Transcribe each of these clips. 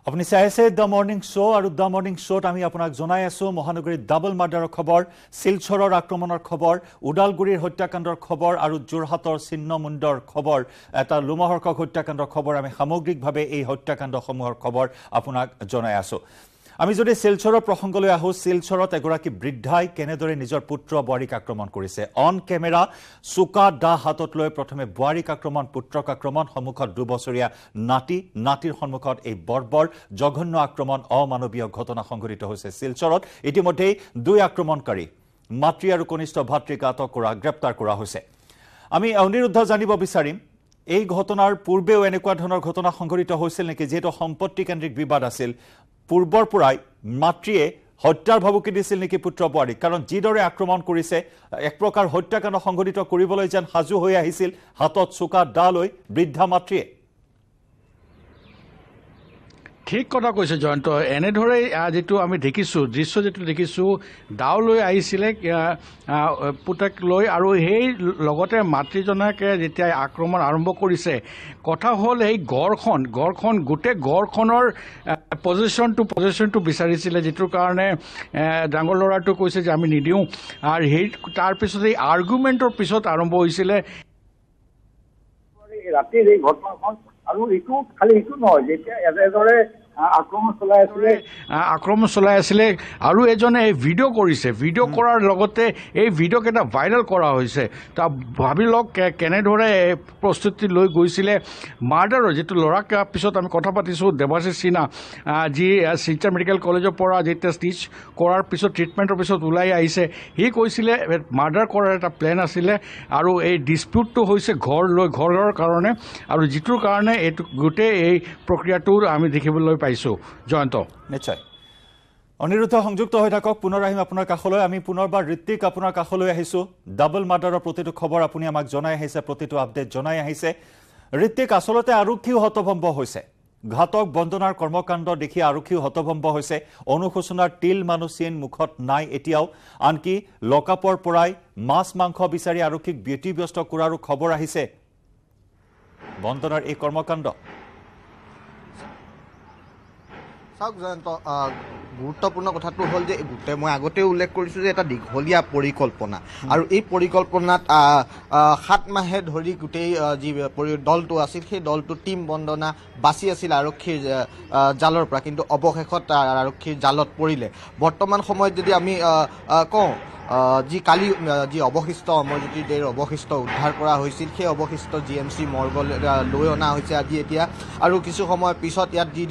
আপুনি চাই আছে দ্য মৰ্নিং শ্ব' আৰু দ্য মৰ্নিং শ্ব'ত আমি আপোনাক জনাই আছো মহানগৰীত ডাবল মাৰ্ডাৰৰ খবৰ, শিলচৰৰ আক্ৰমণৰ খবৰ, ওদালগুৰিৰ হত্যাকাণ্ডৰ খবৰ আৰু যোৰহাটৰ ছিন্নমুণ্ডৰ খবৰ। এটা লোমহৰ্ষক হত্যাকাণ্ডৰ খবৰ আমি সামগ্ৰিকভাৱে এই হত্যাকাণ্ডসমূহৰ খবৰ আপোনাক জনাই আছো। আমি যদি শিলচৰৰ প্ৰসংগলৈ আহো, শিলচৰত এগৰাকী বৃদ্ধাই কেনেদৰে নিজৰ পুত্ৰ বোৱাৰীক আক্ৰমণ কৰিছে। অন কেমেৰা চোকা দা হাতত লৈ প্ৰথমে বোৱাৰীক আক্ৰমণ, পুত্ৰক আক্ৰমণ, সন্মুখত 2 বছৰীয়া নাতিৰ সন্মুখত এই বৰ্বৰ জঘন্য আক্ৰমণ, অমানৱীয় ঘটনা সংঘটিত হৈছে শিলচৰত। ইতিমধ্যেই 2 আক্ৰমণকাৰী মাতৃ আৰু কনিষ্ঠ ভাতৃক গ্ৰেপ্তাৰ কৰা হৈছে। আমি অনিৰুদ্ধ জানিব বিচাৰিম এই ঘটনাৰ পূৰ্বেও এনেকুৱা ধৰণৰ ঘটনা সংঘটিত হৈছিল নেকি, যেহেতু সম্পত্তিকেন্দ্ৰিক বিবাদ আছিল। পূৰ্বৰ পৰাই মাতৃয়ে হত্যাৰ ভাবুকি দিছিল নেকি পুত্ৰ বোৱাৰীক? কাৰণ যিদৰে আক্ৰমণ কৰিছে, এক প্ৰকাৰ হত্যাকাণ্ড সংঘটিত কৰিবলৈ যেন সাজু হৈ আহিছিল হাতত চোকা দা লৈ বৃদ্ধা মাতৃয়ে। ঠিক কথা কৈছে জয়ন্ত। এনেদৰে যেটো আমি দেখিছোঁ, দৃশ্য যেটো দেখিছোঁ, দাও লৈ আহিছিলে পুতেক লৈ, আৰু সেই লগতে মাতৃজনকে যেতিয়া আক্ৰমণ আৰম্ভ কৰিছে, কথা হ'ল এই গড়খন গোটেই গড়খনৰ পজিশ্যনটো বিচাৰিছিলে, যিটোৰ কাৰণে ডাঙৰ ল'ৰাটো কৈছে যে আমি নিদিওঁ। আৰু সেই তাৰপিছত এই আৰ্গুমেণ্টৰ পিছত আৰম্ভ হৈছিলে ৰাতিৰ এই ঘটনাখন। আৰু এইটো খালি এইটো নহয়, যেতিয়া এজনে আক্ৰমণ চলাই আছিলে আৰু এজনে এই ভিডিঅ' কৰিছে। ভিডিঅ' কৰাৰ লগতে এই ভিডিঅ'ক এটা ভাইৰেল কৰা হৈছে। তা ভাবি লওক কেনেদৰে প্ৰস্তুতি লৈ গৈছিলে মাৰ্ডাৰৰ। যিটো ল'ৰাক পিছত আমি কথা পাতিছোঁ, দেৱাশিষ সিনহা, যি শিলচৰ মেডিকেল কলেজৰ পৰা যেতিয়া ষ্টিচ কৰাৰ পিছত ট্ৰিটমেণ্টৰ পিছত ওলাই আহিছে, সি কৈছিলে মাৰ্ডাৰ কৰাৰ এটা প্লেন আছিলে আৰু এই ডিছপিউটটো হৈছে ঘৰৰ কাৰণে, আৰু যিটোৰ কাৰণে এইটো গোটেই এই প্ৰক্ৰিয়াটো আমি দেখিবলৈ পাইছোঁ। জয়ন্ত, নিশ্চয় অনিৰুদ্ধ সংযুক্ত হৈ থাকক, পুনৰ আহিম আপোনাৰ কাষলৈ। আমি পুনৰবাৰ ঋত্বিক আপোনাৰ কাষলৈ আহিছোঁ। ডাবল মাৰ্ডাৰৰ প্ৰতিটো খবৰ আপুনি আমাক জনাই আহিছে, প্ৰতিটো আপডেট জনাই আহিছে। ঋত্বিক, আচলতে আৰক্ষীও হতভম্ব হৈছে। ঘাতক বন্দনাৰ কৰ্মকাণ্ড দেখি আৰক্ষীও হতভম্ব হৈছে। অনুশোচনাৰ তিল মানুহ চিন মুখত নাই এতিয়াও। আনকি লকআপৰ পৰাই মাছ মাংস বিচাৰি আৰক্ষীক ব্যতিব্যস্ত কৰাৰো খবৰ আহিছে। বন্দনাৰ এই কৰ্মকাণ্ড চাওক জয়ন্ত, গুৰুত্বপূৰ্ণ কথাটো হ'ল যে মই আগতেও উল্লেখ কৰিছোঁ যে এটা দীঘলীয়া পৰিকল্পনা, আৰু এই পৰিকল্পনাত 7 মাহে ধৰি গোটেই যি দলটো আছিল, সেই দলটো টিম বন্দনা বাচি আছিল আৰক্ষীৰ জালৰ পৰা, কিন্তু অৱশেষত আৰক্ষীৰ জালত পৰিলে। বৰ্তমান সময়ত যদি আমি কওঁ, কালি যি অৱশিষ্ট অমৰজ্যোতি দেৰ অৱশিষ্ট উদ্ধাৰ কৰা হৈছিল, সেই অৱশিষ্ট GMC মৰ্গলৈ লৈ অনা হৈছে আজি এতিয়া। আৰু কিছু সময় পিছত ইয়াত যি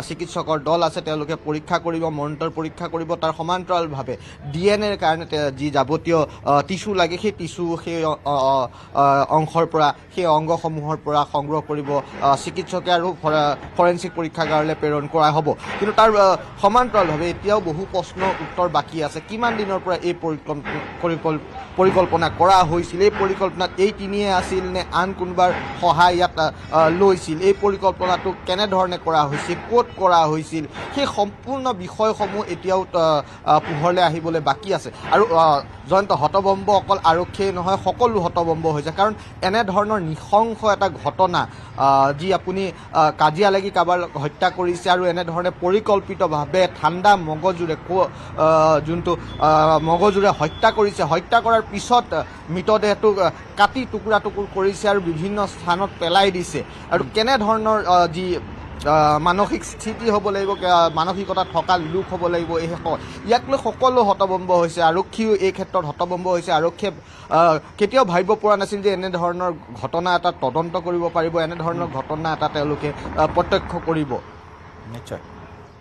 চিকিৎসকৰ দল আছে তেওঁলোকে পৰীক্ষা কৰিব, মৰণোত্তৰ পৰীক্ষা কৰিব। তাৰ সমান্তৰালভাৱে DNA কাৰণে যি যাৱতীয় টিচু লাগে, সেই টিচু সেই অংশৰ পৰা, সেই অংগসমূহৰ পৰা সংগ্ৰহ কৰিব চিকিৎসকে আৰু ফৰেনচিক পৰীক্ষাগাৰলৈ প্ৰেৰণ কৰা হ'ব। কিন্তু তাৰ সমান্তৰালভাৱে এতিয়াও বহু প্ৰশ্নৰ উত্তৰ বাকী আছে। কিমান দিনৰ পৰা এই পৰিকল্পনা কৰা হৈছিল? এই পৰিকল্পনাত এই তিনিয়ে আছিল নে আন কোনোবাৰ সহায় ইয়াত লৈছিল? এই পৰিকল্পনাটো কেনেধৰণে কৰা হৈছিল, ক'ত কৰা হৈছিল, সেই সম্পূৰ্ণ বিষয়সমূহ এতিয়াও পোহৰলৈ আহিবলৈ বাকী আছে। আৰু জয়ন্ত, হতভম্ব অকল আৰক্ষীয়ে নহয়, সকলো হতভম্ব হৈছে। কাৰণ এনেধৰণৰ নৃশংস এটা ঘটনা, যি আপুনি কাজিয়া লাগি কাৰোবাৰ হত্যা কৰিছে আৰু এনেধৰণে পৰিকল্পিতভাৱে ঠাণ্ডা মগজুৰে যোনটো মগজুৰে হত্যা কৰিছে, হত্যা কৰাৰ পিছত মৃতদেহটো কাটি টুকুৰা কৰিছে আৰু বিভিন্ন স্থানত পেলাই দিছে। আৰু কেনেধৰণৰ যি মানসিক স্থিতি হ'ব লাগিব, মানসিকতা থকা লোক হ'ব লাগিব, ইয়াক লৈ সকলো হতভম্ব হৈছে। আৰক্ষীও এই ক্ষেত্ৰত হতভম্ব হৈছে। আৰক্ষীয়ে কেতিয়াও ভাবিব পৰা নাছিল যে এনেধৰণৰ ঘটনা এটা তদন্ত কৰিব পাৰিব, এনেধৰণৰ ঘটনা এটা তেওঁলোকে প্ৰত্যক্ষ কৰিব।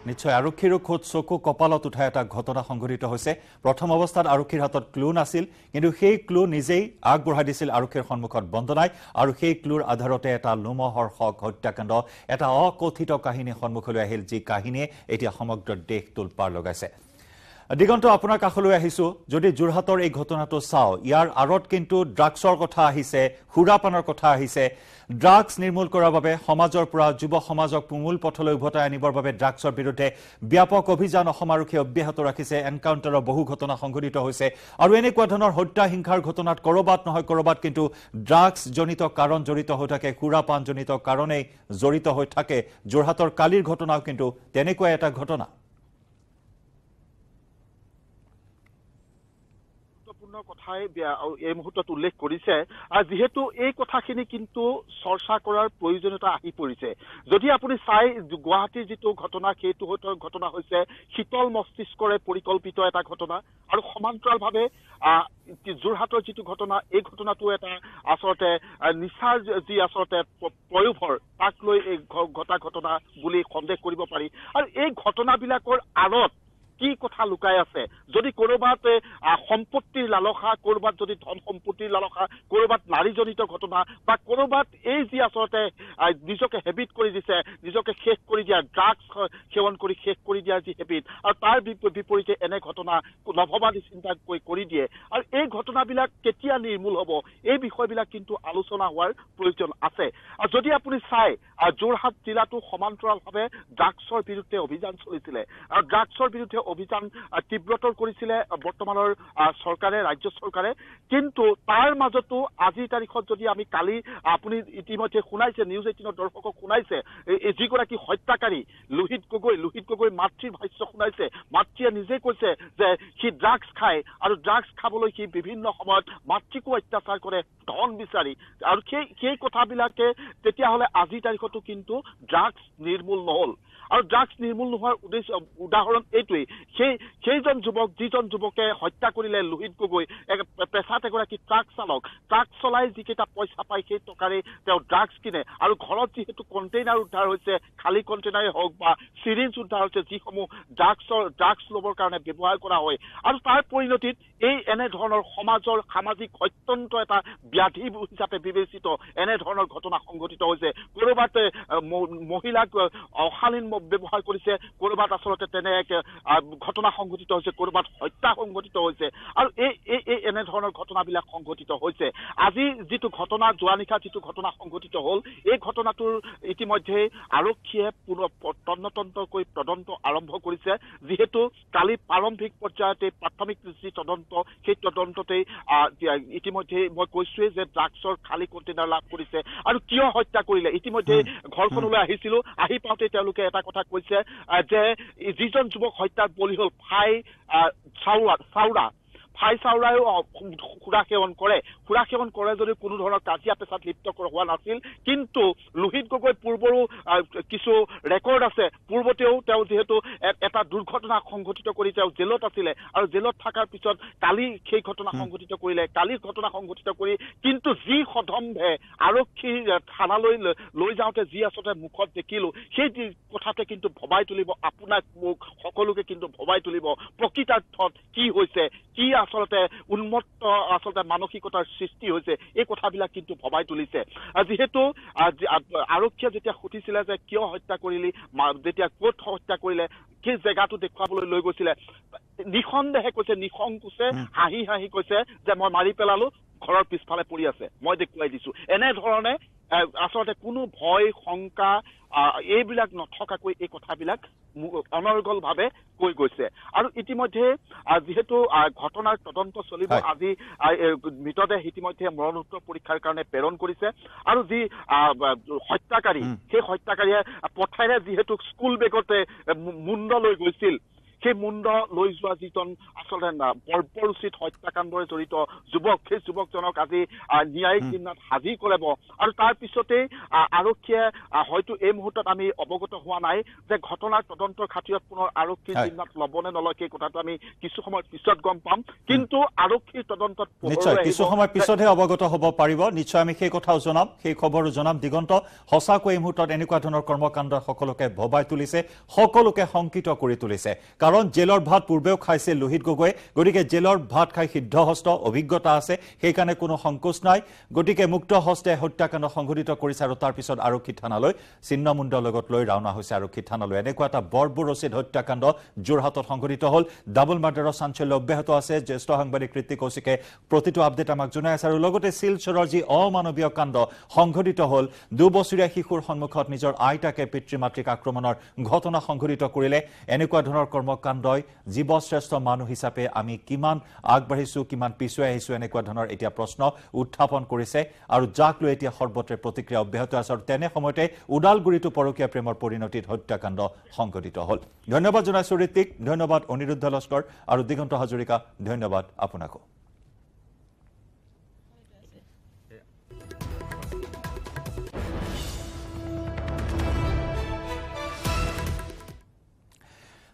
নিশ্চয় আৰক্ষীৰো খোদ চকু কপালত উঠা এটা ঘটনা সংঘটিত হৈছে। প্ৰথম অৱস্থাত আৰক্ষীৰ হাতত ক্লু নাছিল, কিন্তু সেই ক্লু নিজেই আগবঢ়াই দিছিল আৰক্ষীৰ সন্মুখত বন্দনাই, আৰু সেই ক্লুৰ আধাৰতে এটা লোমহৰ্ষক হত্যাকাণ্ড, এটা অকথিত কাহিনী সন্মুখলৈ আহিল, যি কাহিনীয়ে এতিয়া সমগ্ৰ দেশ তোলপাৰ লগাইছে। দিগন্ত আপোনাৰ কাষলৈ আহিছো যদি যোৰহাটৰ এই ঘটনাটো চাও ইয়াৰ আৰত কিন্তু ড্ৰাগছৰ কথা আহিছে হুৰাপানৰ কথা আহিছে ড্ৰাগছ নিৰ্মূল কৰাৰ বাবে সমাজৰ পৰা যুৱ সমাজক মূল পথলৈ উভতাই আনিবৰ বাবে ড্ৰাগছৰ বিৰুদ্ধে ব্যাপক অভিযান অসম আৰক্ষীয়ে অব্যাহত ৰাখিছে এনকাউণ্টাৰৰ বহু ঘটনা সংঘটিত হৈছে আৰু এনেকুৱা ধৰণৰ হত্যা হিংসাৰ ঘটনাত কৰবাত নহয় কৰবাত কিন্তু ড্ৰাগছ জনিত কাৰণ জড়িত হৈ থাকে হুৰাপান জনিত কাৰণেই জড়িত হৈ থাকে যোৰহাটৰ কালিৰ ঘটনাও কিন্তু তেনেকুৱা এটা ঘটনা কথাই এই মুহূৰ্তত উল্লেখ কৰিছে যেহেতু এই কথাখিনি কিন্তু চৰ্চা কৰাৰ প্ৰয়োজনীয়তা আহি পৰিছে যদি আপুনি চাই গুৱাহাটীৰ যিটো ঘটনা সেইটো ঘটনা হৈছে শীতল মস্তিষ্কৰে পৰিকল্পিত এটা ঘটনা আৰু সমান্তৰালভাৱে যোৰহাটৰ যিটো ঘটনা এই ঘটনাটো এটা আচলতে নিচাৰ যি আচলতে প্ৰয়োভৰ তাক লৈ এই ঘটনা বুলি সন্দেহ কৰিব পাৰি আৰু এই ঘটনাবিলাকৰ আঁৰত কি কথা লুকাই আছে যদি কৰবাত সম্পত্তিৰ লালসা কৰবাত যদি ধন সম্পত্তিৰ লালসা কৰবাত নাৰীজনিত ঘটনা বা কৰবাত এই যি আচলতে নিজকে হেবিট কৰি দিছে নিজকে শেষ কৰি দিয়া ড্ৰাগছ সেৱন কৰি শেষ কৰি দিয়াৰ যি হেবিট আৰু তাৰ বিপৰীতে এনে ঘটনা নভবাদি চিন্তা কৰি দিয়ে আৰু এই ঘটনাবিলাক কেতিয়া নিৰ্মূল হ'ব এই বিষয়বিলাক কিন্তু আলোচনা হোৱাৰ প্ৰয়োজন আছে আৰু যদি আপুনি চাই যোৰহাট জিলাটো সমান্তৰালভাৱে ড্ৰাগছৰ বিৰুদ্ধে অভিযান চলিছিলে আৰু ড্ৰাগছৰ বিৰুদ্ধে অভিযান তীব্ৰতৰ কৰিছিলে বৰ্তমানৰ চৰকাৰে ৰাজ্য চৰকাৰে কিন্তু তাৰ মাজতো আজিৰ তাৰিখত যদি আমি কালি আপুনি ইতিমধ্যে শুনাইছে নিউজ 18 দৰ্শকক শুনাইছে যিগৰাকী হত্যাকাৰী লোহিত গগৈ মাতৃৰ ভাষ্য শুনাইছে মাতৃয়ে নিজে কৈছে যে সি ড্ৰাগছ খায় আৰু ড্ৰাগছ খাবলৈ সি বিভিন্ন সময়ত মাতৃকো অত্যাচাৰ কৰে ধন বিচাৰি আৰু সেই কথাবিলাকে তেতিয়াহ'লে আজিৰ তাৰিখতো কিন্তু ড্ৰাগছ নিৰ্মূল নহ'ল আৰু ড্ৰাগছ নিৰ্মূল নোহোৱাৰ উদাহৰণ এইটোৱেই সেইজন যুৱক যিজন যুৱকে হত্যা কৰিলে লোহিত গগৈ পেছাত এগৰাকী ট্ৰাক চালক ট্ৰাক চলাই যিকেইটা পইচা পায় সেই টকাৰে তেওঁ ড্ৰাগছ কিনে আৰু ঘৰত যিহেতু কণ্টেইনাৰ উদ্ধাৰ হৈছে খালী কণ্টেইনাৰে হওক বা চিৰিঞ্জ উদ্ধাৰ হৈছে যিসমূহ ড্ৰাগছ ল'বৰ কাৰণে ব্যৱহাৰ কৰা হয় আৰু তাৰ পৰিণতিত এই এনেধৰণৰ সমাজৰ সামাজিক অত্যন্ত এটা ব্যাধি হিচাপে বিবেচিত এনেধৰণৰ ঘটনা সংঘটিত হৈছে ক'ৰবাত মহিলাক অশালীন ব্যৱহাৰ কৰিছে ক'ৰবাত আচলতে তেনে এক ঘটনা সংঘটিত হৈছে ক'ৰবাত হত্যা সংঘটিত হৈছে আৰু এই এনেধৰণৰ ঘটনাবিলাক সংঘটিত হৈছে আজি যিটো ঘটনা যোৱা নিশা যিটো ঘটনা সংঘটিত হ'ল এই ঘটনাটোৰ ইতিমধ্যে আৰক্ষীয়ে তন্নতন্ত্ৰকৈ তদন্ত আৰম্ভ কৰিছে যিহেতু কালি প্ৰাৰম্ভিক পৰ্যায়তে প্ৰাথমিক যি তদন্ত সেই তদন্ততেই ইতিমধ্যে মই কৈছোৱেই যে ড্ৰাগছৰ খালী কণ্টেইনাৰ লাভ কৰিছে আৰু কিয় হত্যা কৰিলে ইতিমধ্যে ঘৰখনলৈ আহিছিলো আহি পাওঁতে তেওঁলোকে এটা কথা কৈছে যে যিজন যুৱক হত্যাৰ বলি হ'ল ফাই চাউৰায়ো সুৰা সেৱন কৰে যদিও কোনো ধৰণৰ কাজিয়া পেছাত লিপ্ত হোৱা নাছিল কিন্তু লোহিত গগৈ পূৰ্বৰো কিছু ৰেকৰ্ড আছে পূৰ্বতেও তেওঁ যিহেতু এটা দুৰ্ঘটনা সংঘটিত কৰি তেওঁ জেলত আছিলে আৰু জেলত থকাৰ পিছত কালি সেই ঘটনা সংঘটিত কৰিলে কালিৰ ঘটনা সংঘটিত কৰি কিন্তু যি সদম্ভে আৰক্ষী থানালৈ লৈ যাওঁতে যি আচলতে মুখত দেখিলো সেই কথাতে কিন্তু ভবাই তুলিব আপোনাক মোক সকলোকে কিন্তু ভবাই তুলিব প্ৰকৃতাৰ্থত কি হৈছে কি আচলতে উন্মত্ত আচলতে মানসিকতাৰ সৃষ্টি হৈছে এই কথাবিলাক কিন্তু ভবাই তুলিছে যিহেতু আৰক্ষীয়ে যেতিয়া সুধিছিলে যে কিয় হত্যা কৰিলি যেতিয়া ক'ত হত্যা কৰিলে সেই জেগাটো দেখুৱাবলৈ লৈ গৈছিলে নিসন্দেহে কৈছে নিসংকোচে হাঁহি কৈছে যে মই মাৰি পেলালো ঘৰৰ পিছফালে পৰি আছে মই দেখুৱাই দিছো এনেধৰণে আচলতে কোনো ভয় শংকা এইবিলাক নথকাকৈ এই কথাবিলাক অনৰ্গলভাৱে কৈ গৈছে আৰু ইতিমধ্যে যিহেতু ঘটনাৰ তদন্ত চলিব আজি মৃতদেহ ইতিমধ্যে মৰণোত্তৰ পৰীক্ষাৰ কাৰণে প্ৰেৰণ কৰিছে আৰু যি হত্যাকাৰী সেই হত্যাকাৰীয়ে পথাৰে যিহেতু স্কুল বেগতে মুণ্ড লৈ গৈছিল সেই মুণ্ড লৈ যোৱা যিজন আচলতে বৰ্বৰোচিত হত্যাকাণ্ডৰে জড়িত যুৱক সেই যুৱকজনক আজি ন্যায়িক জিম্মাত হাজিৰ কৰাব আৰু তাৰ পিছতেই আৰক্ষীয়ে হয়তো এই মুহূৰ্তত আমি অৱগত হোৱা নাই যে ঘটনাৰ তদন্তৰ খাতিৰত পুনৰ আৰক্ষীৰ জিম্মাত ল'ব নে নলয় সেই কথাটো আমি কিছু সময় পিছত গম পাম কিন্তু আৰক্ষীৰ তদন্তত নিশ্চয় কিছু সময় পিছতহে অৱগত হ'ব পাৰিব নিশ্চয় আমি সেই কথাও জনাম সেই খবৰো জনাম দিগন্ত সঁচাকৈ এই মুহূৰ্তত এনেকুৱা ধৰণৰ কৰ্মকাণ্ড সকলোকে ভবাই তুলিছে সকলোকে শংকিত কৰি তুলিছে কাৰণ কাৰণ জেলৰ ভাত পূৰ্বেও খাইছে লোহিত গগৈ গতিকে জেলৰ ভাত খাই সিদ্ধহস্ত অভিজ্ঞতা আছে সেইকাৰণে কোনো সংকোচ নাই গতিকে মুক্ত হস্তে হত্যাকাণ্ড সংঘটিত কৰিছে আৰু তাৰ পিছত আৰক্ষী থানালৈ চিহ্নমুণ্ডৰ লগত লৈ ৰাওনা হৈছে আৰক্ষী থানালৈ এনেকুৱা এটা বৰ্বৰচিত হত্যাকাণ্ড যোৰহাটত সংঘটিত হ'ল ডাবল মাৰ্ডাৰৰ চাঞ্চল্য অব্যাহত আছে জ্যেষ্ঠ সাংবাদিক কৃতি কৌশিকে প্ৰতিটো আপডেট আমাক জনাই আছে আৰু লগতে শিলচৰৰ যি অমানৱীয় কাণ্ড সংঘটিত হ'ল 2 বছৰীয়া শিশুৰ সন্মুখত নিজৰ আইতাকে পিতৃ মাতৃক আক্ৰমণৰ ঘটনা সংঘটিত কৰিলে এনেকুৱা ধৰণৰ কৰ্মকাণ্ডই জীৱশ্ৰেষ্ঠ মানুহ হিচাপে আমি কিমান আগবাঢ়িছো কিমান পিছুৱাই আহিছো এনেকুৱা ধৰণৰ এতিয়া প্ৰশ্ন উত্থাপন কৰিছে আৰু যাক লৈ এতিয়া সৰ্বত্ৰে প্ৰতিক্ৰিয়া অব্যাহত আছে আৰু তেনে সময়তে উদালগুৰিটো পৰকীয়া প্ৰেমৰ পৰিণতিত হত্যাকাণ্ড সংঘটিত হ'ল ধন্যবাদ জনাইছো ঋতিক ধন্যবাদ অনিৰুদ্ধ লস্কৰ আৰু দিগন্ত হাজৰিকা ধন্যবাদ আপোনাকো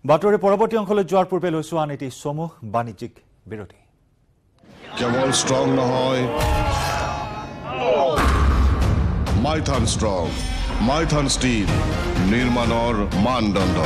বাতৰি পৰৱৰ্তী অংশলৈ যোৱাৰ পূৰ্বে লৈছো আন এটি সমূহ বাণিজ্যিক বিৰতি কেৱল ষ্ট্ৰং নহয় মাইথান ষ্ট্ৰং মাইথান ষ্টীল নিৰ্মাণৰ মানদণ্ড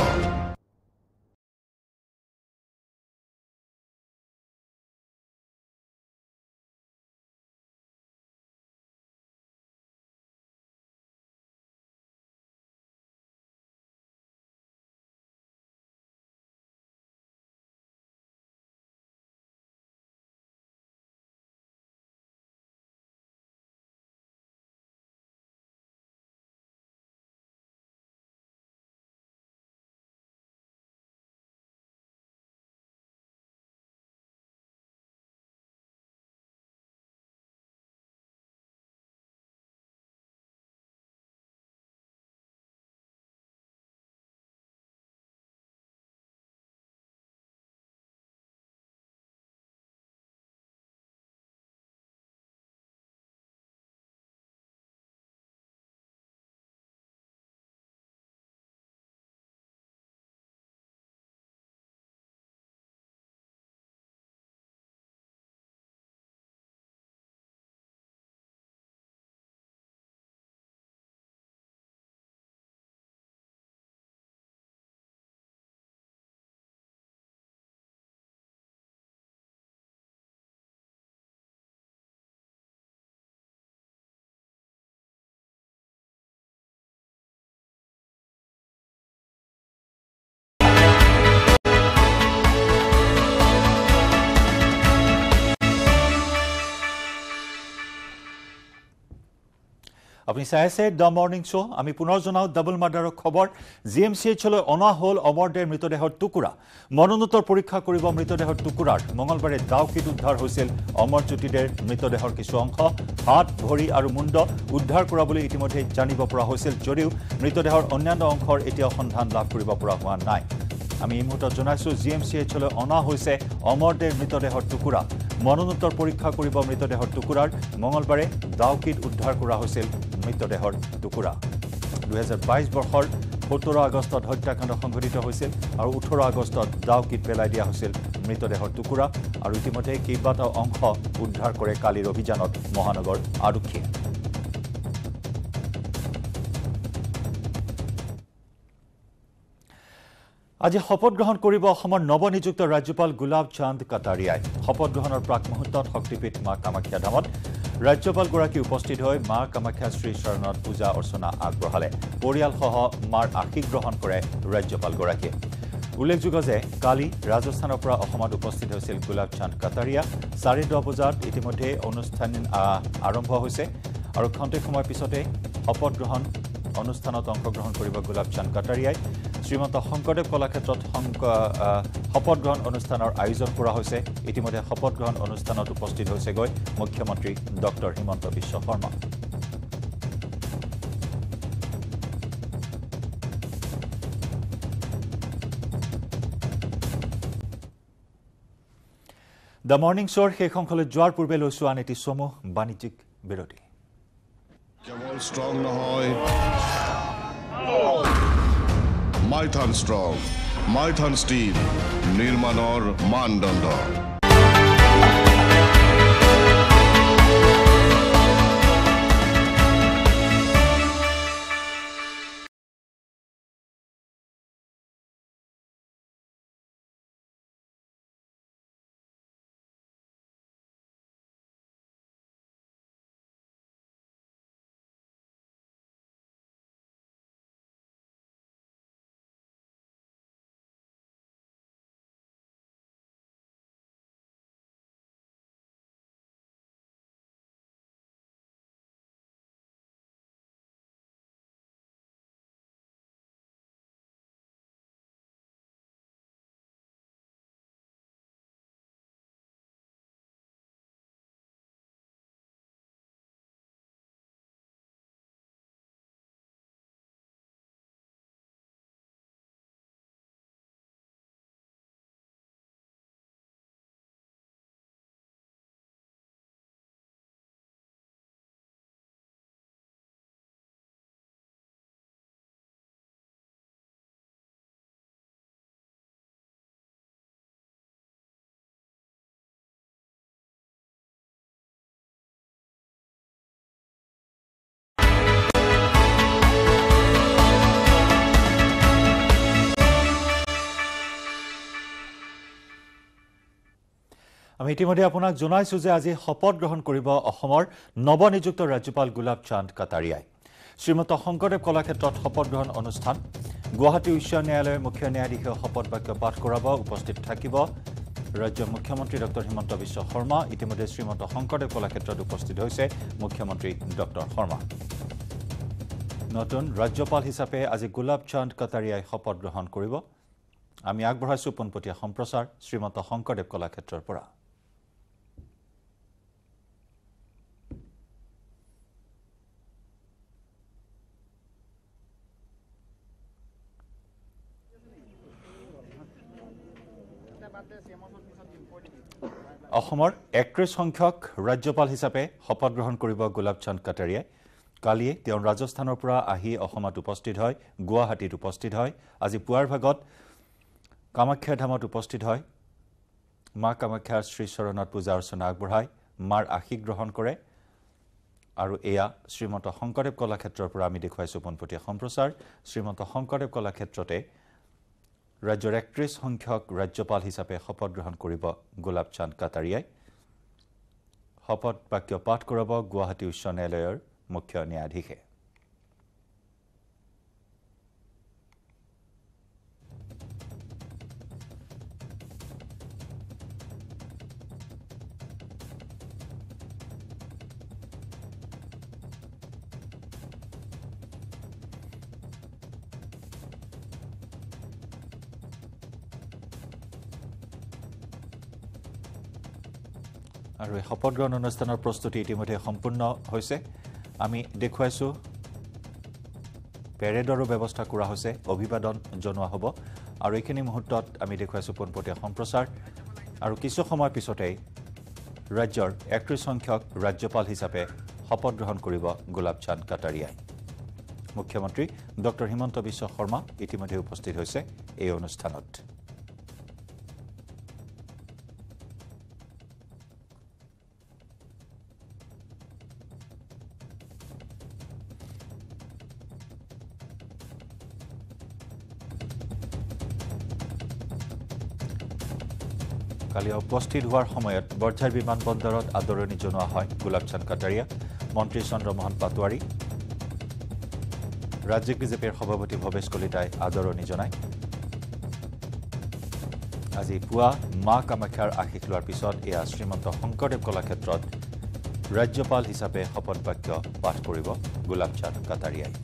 আপনি চাই আছে দ্য মৰ্নিং শ্ব আমি পুনৰ জনাও ডাবল মাৰ্ডাৰৰ খবৰ জিএমচিএইচলৈ অনা হ'ল অমৰদেৰ মৃতদেহৰ টুকুৰা মৰণোত্তৰ পৰীক্ষা কৰিব মৃতদেহৰ টুকুৰাৰ মঙলবাৰে ডাউকিত উদ্ধাৰ হৈছিল অমৰজ্যোতিদেৰ মৃতদেহৰ কিছু অংশ হাত ভৰি আৰু মুণ্ড উদ্ধাৰ কৰা বুলি ইতিমধ্যে জানিব পৰা হৈছিল যদিও মৃতদেহৰ অন্যান্য অংশৰ এতিয়াও সন্ধান লাভ কৰিব পৰা হোৱা নাই আমি এই মুহূৰ্তত জনাইছো জিএমচিএইচলৈ অনা হৈছে অমৰদেৰ মৃতদেহৰ টুকুৰা মৰণোত্তৰ পৰীক্ষা কৰিব মৃতদেহৰ টুকুৰাৰ মঙলবাৰে ডাউকিত উদ্ধাৰ কৰা হৈছিল মৃতদেহৰ টুকুৰা 2022 বৰ্ষৰ 17 আগষ্টত হত্যাকাণ্ড সংঘটিত হৈছিল আৰু 18 আগষ্টত ডাউকিত পেলাই দিয়া হৈছিল মৃতদেহৰ টুকুৰা আৰু ইতিমধ্যে কেইবাটাও অংশ উদ্ধাৰ কৰে কালিৰ অভিযানত মহানগৰ আৰক্ষীয়ে আজি শপত গ্ৰহণ কৰিব অসমৰ নৱনিযুক্ত ৰাজ্যপাল গুলাব চান্দ কাটাৰিয়াই শপত গ্ৰহণৰ প্ৰাক মুহূৰ্তত শক্তিপীঠ মা কামাখ্যা ধামত ৰাজ্যপালগৰাকী উপস্থিত হৈ মা কামাখ্যা শ্ৰী চৰণত পূজা অৰ্চনা আগবঢ়ালে পৰিয়ালসহ মাৰ আশীষ গ্ৰহণ কৰে ৰাজ্যপালগৰাকীয়ে উল্লেখযোগ্য যে কালি ৰাজস্থানৰ পৰা অসমত উপস্থিত হৈছিল গুলাব চান্দ কাটাৰিয়া 10:30 বজাত ইতিমধ্যে অনুষ্ঠান আৰম্ভ হৈছে আৰু ক্ষন্তেক সময়ৰ পিছতে শপত গ্ৰহণ অনুষ্ঠানত অংশগ্ৰহণ কৰিব গুলাব চান্দ কাটাৰিয়াই শ্ৰীমন্ত শংকৰদেৱ কলাক্ষেত্ৰত শপত গ্ৰহণ অনুষ্ঠানৰ আয়োজন কৰা হৈছে ইতিমধ্যে শপত গ্ৰহণ অনুষ্ঠানত উপস্থিত হৈছে গৈ মুখ্যমন্ত্ৰী doctor Himanta Biswa Sarma the morning শ্ব'ৰ শেষ অংশলৈ যোৱাৰ পূৰ্বে লৈছো আন এটি সমূহ বাণিজ্যিক বিৰতি কেৱল ষ্ট্ৰং নহয় মাইথান ষ্ট্ৰং মাইথান ষ্টীল নিৰ্মাণৰ মানদণ্ড আমি ইতিমধ্যে আপোনাক জনাইছো যে আজি শপত গ্ৰহণ কৰিব অসমৰ নৱনিযুক্ত ৰাজ্যপাল গুলাব চান্দ কাটাৰিয়াই শ্ৰীমন্ত শংকৰদেৱ কলাক্ষেত্ৰত শপত গ্ৰহণ অনুষ্ঠান গুৱাহাটী উচ্চ ন্যায়ালয়ৰ মুখ্য ন্যায়াধীশে শপত বাক্য পাঠ কৰাব উপস্থিত থাকিব ৰাজ্যৰ মুখ্যমন্ত্ৰী ডক্টৰ হিমন্ত বিশ্ব শৰ্মা ইতিমধ্যে শ্ৰীমন্ত শংকৰদেৱ কলাক্ষেত্ৰত উপস্থিত হৈছে মুখ্যমন্ত্ৰী ডক্টৰ শৰ্মা নতুন ৰাজ্যপাল হিচাপে আজি গুলাব চান্দ কাটাৰিয়াই শপত গ্ৰহণ কৰিব আমি আগবঢ়াইছো পোনপটীয়া সম্প্ৰচাৰ শ্ৰীমন্ত শংকৰদেৱ কলাক্ষেত্ৰৰ পৰা অসমৰ 31 সংখ্যক ৰাজ্যপাল হিচাপে শপত গ্ৰহণ কৰিব গুলাব চান্দ কাটাৰিয়াই কালিয়ে তেওঁ ৰাজস্থানৰ পৰা আহি অসমত উপস্থিত হয় গুৱাহাটীত উপস্থিত হয় আজি পুৱাৰ ভাগত কামাখ্যা ধামত উপস্থিত হয় মা কামাখ্যাৰ শ্ৰীচৰণত পূজা অৰ্চনা আগবঢ়ায় মাৰ আশীষ গ্ৰহণ কৰে আৰু এয়া শ্ৰীমন্ত শংকৰদেৱ কলাক্ষেত্ৰৰ পৰা আমি দেখুৱাইছো পোনপটীয়া সম্প্ৰচাৰ শ্ৰীমন্ত শংকৰদেৱ কলাক্ষেত্ৰতে ৰাজ্যৰ 31 সংখ্যক ৰাজ্যপাল হিচাপে শপত গ্ৰহণ কৰিব গুলাব চান্দ কাটাৰিয়াই শপত বাক্য পাঠ কৰাব গুৱাহাটী উচ্চ ন্যায়ালয়ৰ মুখ্য ন্যায়াধীশে আৰু এই শপত গ্ৰহণ অনুষ্ঠানৰ প্ৰস্তুতি ইতিমধ্যে সম্পূৰ্ণ হৈছে আমি দেখুৱাইছো পেৰেডৰো ব্যৱস্থা কৰা হৈছে অভিবাদন জনোৱা হ'ব আৰু এইখিনি মুহূৰ্তত আমি দেখুৱাইছো পোনপটীয়া সম্প্ৰচাৰ আৰু কিছু সময় পিছতেই ৰাজ্যৰ 31 সংখ্যক ৰাজ্যপাল হিচাপে শপত গ্ৰহণ কৰিব গুলাব চান্দ কাটাৰিয়াই মুখ্যমন্ত্ৰী ডক্টৰ হিমন্ত বিশ্ব শৰ্মা ইতিমধ্যে উপস্থিত হৈছে এই অনুষ্ঠানত কালি উপস্থিত হোৱাৰ সময়ত বৰঝাৰ বিমানবন্দৰত আদৰণি জনোৱা হয় গুলাব চান্দ কাটাৰিয়া মন্ত্ৰী চন্দ্ৰমোহন পাটোৱাৰী ৰাজ্যিক বিজেপিৰ সভাপতি ভৱেশ কলিতাই আদৰণি জনায় আজি পুৱা মা কামাখ্যাৰ আশীষ লোৱাৰ পিছত এয়া শ্ৰীমন্ত শংকৰদেৱ কলাক্ষেত্ৰত ৰাজ্যপাল হিচাপে শপত বাক্য পাঠ কৰিব গুলাব চান্দ কাটাৰিয়াই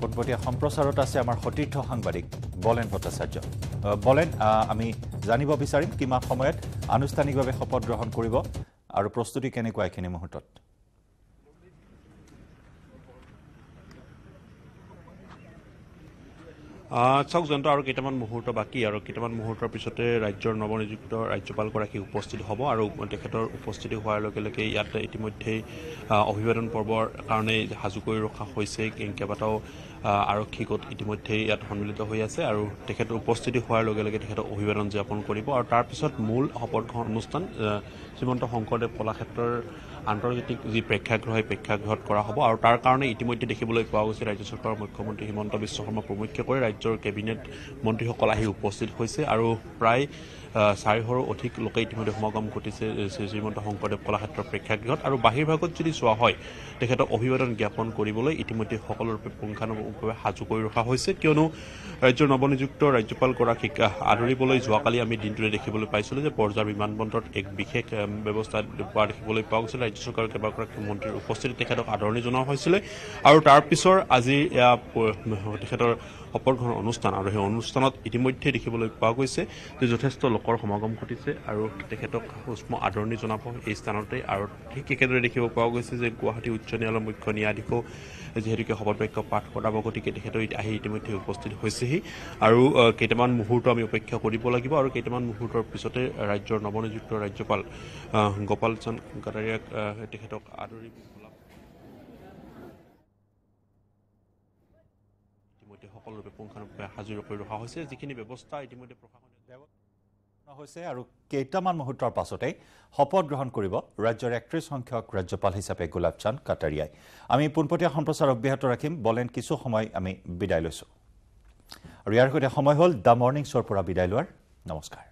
পোনপটীয়া সম্প্ৰচাৰত আছে আমাৰ সতীৰ্থ সাংবাদিক বলেন ভট্টাচাৰ্য বলেন আমি জানিব বিচাৰিম কিমান সময়ত আনুষ্ঠানিকভাৱে শপত গ্ৰহণ কৰিব আৰু প্ৰস্তুতি কেনেকুৱা এইখিনি মুহূৰ্তত চাওক জন্ত আৰু কেইটামান মুহূৰ্ত বাকী আৰু কেইটামান মুহূৰ্তৰ পিছতে ৰাজ্যৰ নৱনিযুক্ত ৰাজ্যপালগৰাকী উপস্থিত হ'ব আৰু তেখেতৰ উপস্থিতি হোৱাৰ লগে লগে ইয়াত ইতিমধ্যেই অভিবাদন পৰ্বৰ কাৰণে সাজু কৰি ৰখা হৈছে কেইবাটাও আৰক্ষী গোট ইতিমধ্যেই ইয়াত সন্মিলিত হৈ আছে আৰু তেখেতৰ উপস্থিতি হোৱাৰ লগে লগে তেখেতক অভিবাদন জ্ঞাপন কৰিব আৰু তাৰপিছত মূল শপত গ্ৰহণ অনুষ্ঠান শ্ৰীমন্ত শংকৰদেৱ কলাক্ষেত্ৰৰ আন্তৰ্জাতিক যি প্ৰেক্ষাগৃহ সেই প্ৰেক্ষাগৃহত কৰা হ'ব আৰু তাৰ কাৰণে ইতিমধ্যে দেখিবলৈ পোৱা গৈছে ৰাজ্য চৰকাৰৰ মুখ্যমন্ত্ৰী হিমন্ত বিশ্ব শৰ্মা প্ৰমুখ্যে কৰি ৰাজ্যৰ কেবিনেট মন্ত্ৰীসকল আহি উপস্থিত হৈছে আৰু প্ৰায় 400ৰো অধিক লোকে ইতিমধ্যে সমাগম ঘটিছে শ্ৰীমন্ত শংকৰদেৱ কলাক্ষেত্ৰৰ প্ৰেক্ষাগৃহত আৰু বাহিৰভাগত যদি চোৱা হয় তেখেতক অভিবাদন জ্ঞাপন কৰিবলৈ ইতিমধ্যে সকলোৰে পুংখানুপুংখভাৱে সাজু কৰি ৰখা হৈছে কিয়নো ৰাজ্যৰ নৱনিযুক্ত ৰাজ্যপালগৰাকীক আদৰিবলৈ যোৱাকালি আমি দিনটোৰে দেখিবলৈ পাইছিলোঁ যে বৰঝাৰ বিমানবন্দৰত এক বিশেষ ব্যৱস্থা পোৱা দেখিবলৈ পোৱা গৈছিল ৰাজ্য চৰকাৰৰ কেইবাগৰাকী মন্ত্ৰীৰ উপস্থিতিত তেখেতক আদৰণি জনোৱা হৈছিলে আৰু তাৰ পিছৰ আজি তেখেতৰ শপত গ্ৰহণ অনুষ্ঠান আৰু সেই অনুষ্ঠানত ইতিমধ্যে দেখিবলৈ পোৱা গৈছে যে যথেষ্ট লোকৰ সমাগম ঘটিছে আৰু তেখেতক উষ্ম আদৰণি জনাব এই স্থানতে আৰু ঠিক একেদৰে দেখিব পোৱা গৈছে যে গুৱাহাটী উচ্চ ন্যায়ালয়ৰ মুখ্য ন্যায়াধীশেও যিহেতুকে শপত বাক্য পাঠ কৰাব গতিকে তেখেতৰ আহি ইতিমধ্যে উপস্থিত হৈছেহি আৰু কেইটামান মুহূৰ্ত আমি অপেক্ষা কৰিব লাগিব আৰু কেইটামান মুহূৰ্তৰ পিছতে ৰাজ্যৰ নৱনিযুক্ত ৰাজ্যপাল গোপাল চান্দ কাটাৰিয়াক তেখেতক আদৰি ইতিমধ্যে সকলোৰে পুংখানুপুংখভাৱে সাজু কৰি ৰখা হৈছে যিখিনি ব্যৱস্থা ইতিমধ্যে প্ৰশাসনে হৈছে আৰু কেইটামান মুহূৰ্তৰ পাছতেই শপত গ্ৰহণ কৰিব ৰাজ্যৰ 31 সংখ্যক ৰাজ্যপাল হিচাপে গোলাপ চান্দ কাটাৰিয়াই আমি পোনপটীয়া সম্প্ৰচাৰ অব্যাহত ৰাখিম বলেন কিছু সময় আমি বিদায় লৈছো আৰু ইয়াৰ সৈতে সময় হ'ল দ্য মৰ্নিং শ্ব'ৰ পৰা বিদায় লোৱাৰ নমস্কাৰ